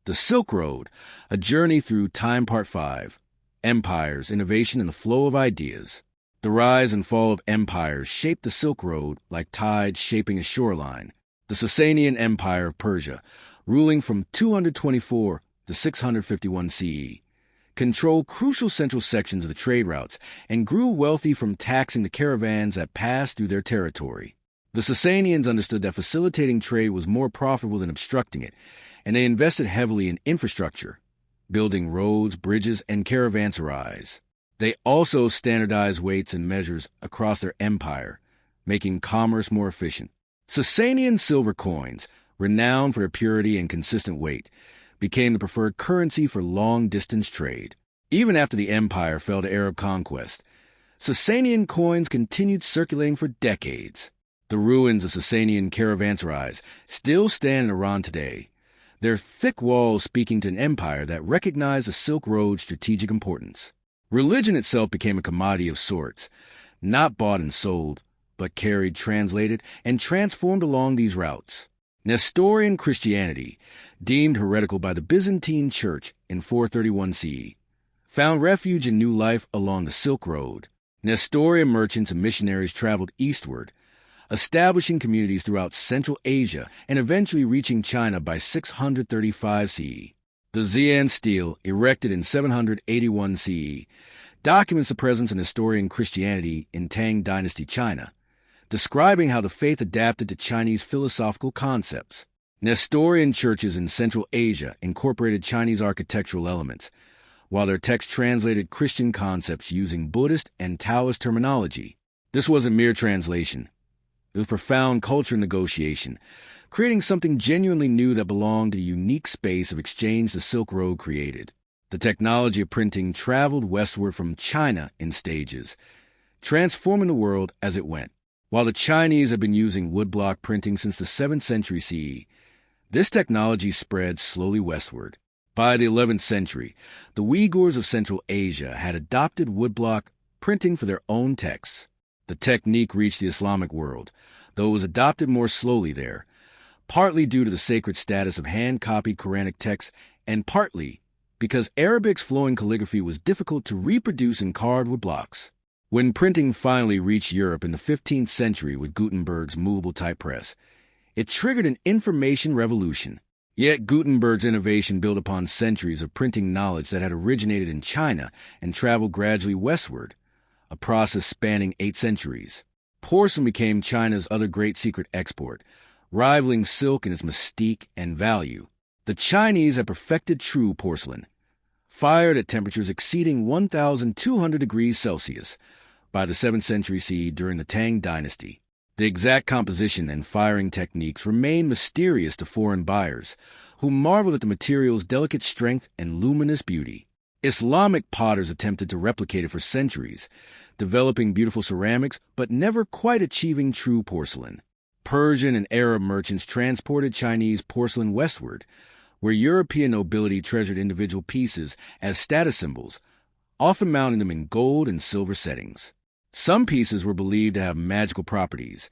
The Silk Road, A Journey Through Time Part 5. Empires, Innovation, and the Flow of Ideas. The rise and fall of empires shaped the Silk Road like tides shaping a shoreline. The Sassanian Empire of Persia, ruling from 224 to 651 CE, controlled crucial central sections of the trade routes and grew wealthy from taxing the caravans that passed through their territory. The Sassanians understood that facilitating trade was more profitable than obstructing it, and they invested heavily in infrastructure, building roads, bridges, and caravanserais. They also standardized weights and measures across their empire, making commerce more efficient. Sassanian silver coins, renowned for their purity and consistent weight, became the preferred currency for long-distance trade. Even after the empire fell to Arab conquest, Sassanian coins continued circulating for decades. The ruins of Sassanian caravanserais still stand in Iran today, their thick walls speaking to an empire that recognized the Silk Road's strategic importance. Religion itself became a commodity of sorts, not bought and sold, but carried, translated, and transformed along these routes. Nestorian Christianity, deemed heretical by the Byzantine Church in 431 CE, found refuge and new life along the Silk Road. Nestorian merchants and missionaries traveled eastward, establishing communities throughout Central Asia and eventually reaching China by 635 CE. The Xi'an stele, erected in 781 CE, documents the presence of Nestorian Christianity in Tang Dynasty China, describing how the faith adapted to Chinese philosophical concepts. Nestorian churches in Central Asia incorporated Chinese architectural elements, while their texts translated Christian concepts using Buddhist and Taoist terminology. This wasn't mere translation. It was profound culture negotiation, creating something genuinely new that belonged to the unique space of exchange the Silk Road created. The technology of printing traveled westward from China in stages, transforming the world as it went. While the Chinese had been using woodblock printing since the 7th century CE, this technology spread slowly westward. By the 11th century, the Uyghurs of Central Asia had adopted woodblock printing for their own texts. The technique reached the Islamic world, though it was adopted more slowly there, partly due to the sacred status of hand-copied Quranic texts and partly because Arabic's flowing calligraphy was difficult to reproduce in carved wood blocks. When printing finally reached Europe in the 15th century with Gutenberg's movable type press, it triggered an information revolution. Yet Gutenberg's innovation built upon centuries of printing knowledge that had originated in China and traveled gradually westward, a process spanning 8 centuries. Porcelain became China's other great secret export, rivaling silk in its mystique and value. The Chinese had perfected true porcelain, fired at temperatures exceeding 1,200 degrees Celsius by the 7th century CE during the Tang Dynasty. The exact composition and firing techniques remained mysterious to foreign buyers, who marveled at the material's delicate strength and luminous beauty. Islamic potters attempted to replicate it for centuries, developing beautiful ceramics but never quite achieving true porcelain. Persian and Arab merchants transported Chinese porcelain westward, where European nobility treasured individual pieces as status symbols, often mounting them in gold and silver settings. Some pieces were believed to have magical properties,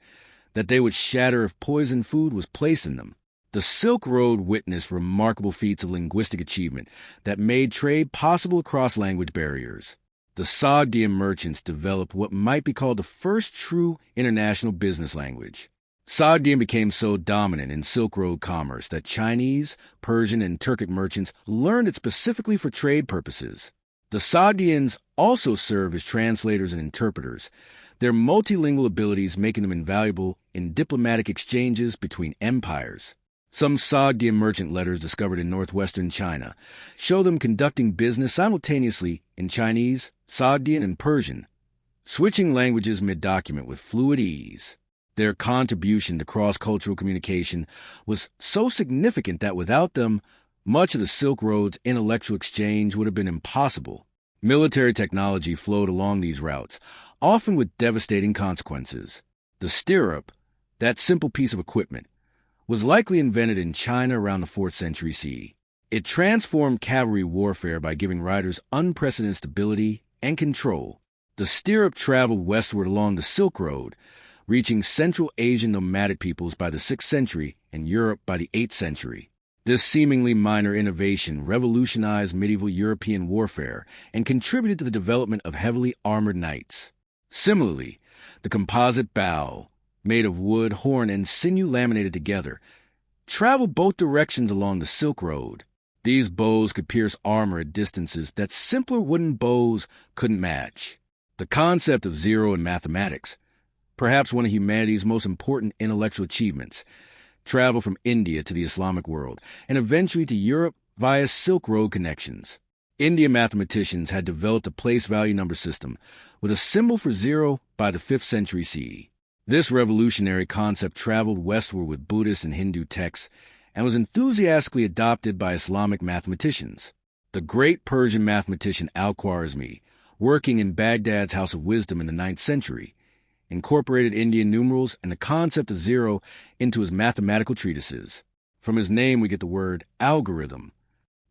that they would shatter if poisoned food was placed in them. The Silk Road witnessed remarkable feats of linguistic achievement that made trade possible across language barriers. The Sogdian merchants developed what might be called the first true international business language. Sogdian became so dominant in Silk Road commerce that Chinese, Persian, and Turkic merchants learned it specifically for trade purposes. The Sogdians also served as translators and interpreters, their multilingual abilities making them invaluable in diplomatic exchanges between empires. Some Sogdian merchant letters discovered in northwestern China show them conducting business simultaneously in Chinese, Sogdian, and Persian, switching languages mid-document with fluid ease. Their contribution to cross-cultural communication was so significant that without them, much of the Silk Road's intellectual exchange would have been impossible. Military technology flowed along these routes, often with devastating consequences. The stirrup, that simple piece of equipment, was likely invented in China around the 4th century CE. It transformed cavalry warfare by giving riders unprecedented stability and control. The stirrup traveled westward along the Silk Road, reaching Central Asian nomadic peoples by the 6th century and Europe by the 8th century. This seemingly minor innovation revolutionized medieval European warfare and contributed to the development of heavily armored knights. Similarly, the composite bow, made of wood, horn, and sinew laminated together, traveled both directions along the Silk Road. These bows could pierce armor at distances that simpler wooden bows couldn't match. The concept of zero in mathematics, perhaps one of humanity's most important intellectual achievements, traveled from India to the Islamic world, and eventually to Europe via Silk Road connections. Indian mathematicians had developed a place value number system with a symbol for zero by the 5th century CE. This revolutionary concept traveled westward with Buddhist and Hindu texts and was enthusiastically adopted by Islamic mathematicians. The great Persian mathematician Al-Khwarizmi, working in Baghdad's House of Wisdom in the 9th century, incorporated Indian numerals and the concept of zero into his mathematical treatises. From his name we get the word algorithm.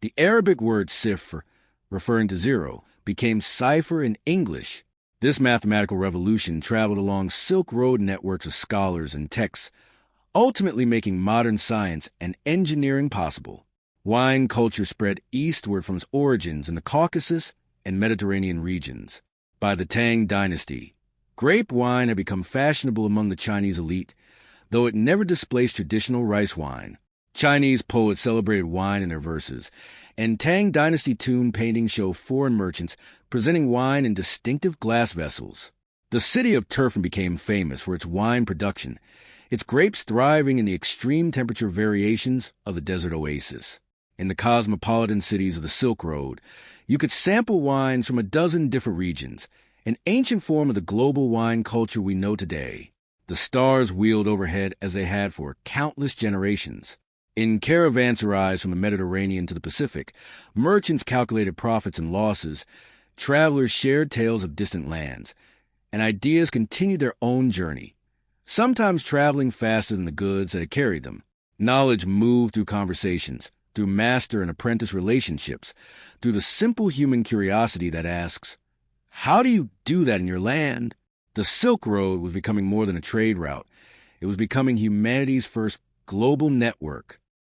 The Arabic word cipher, referring to zero, became cipher in English. This mathematical revolution traveled along Silk Road networks of scholars and texts, ultimately making modern science and engineering possible. Wine culture spread eastward from its origins in the Caucasus and Mediterranean regions. By the Tang Dynasty, grape wine had become fashionable among the Chinese elite, though it never displaced traditional rice wine. Chinese poets celebrated wine in their verses, and Tang Dynasty tomb paintings show foreign merchants presenting wine in distinctive glass vessels. The city of Turfan became famous for its wine production, its grapes thriving in the extreme temperature variations of the desert oasis. In the cosmopolitan cities of the Silk Road, you could sample wines from a dozen different regions, an ancient form of the global wine culture we know today. The stars wheeled overhead as they had for countless generations. In caravanserais from the Mediterranean to the Pacific, merchants calculated profits and losses, travelers shared tales of distant lands, and ideas continued their own journey, sometimes traveling faster than the goods that had carried them. Knowledge moved through conversations, through master and apprentice relationships, through the simple human curiosity that asks, how do you do that in your land? The Silk Road was becoming more than a trade route. It was becoming humanity's first global network.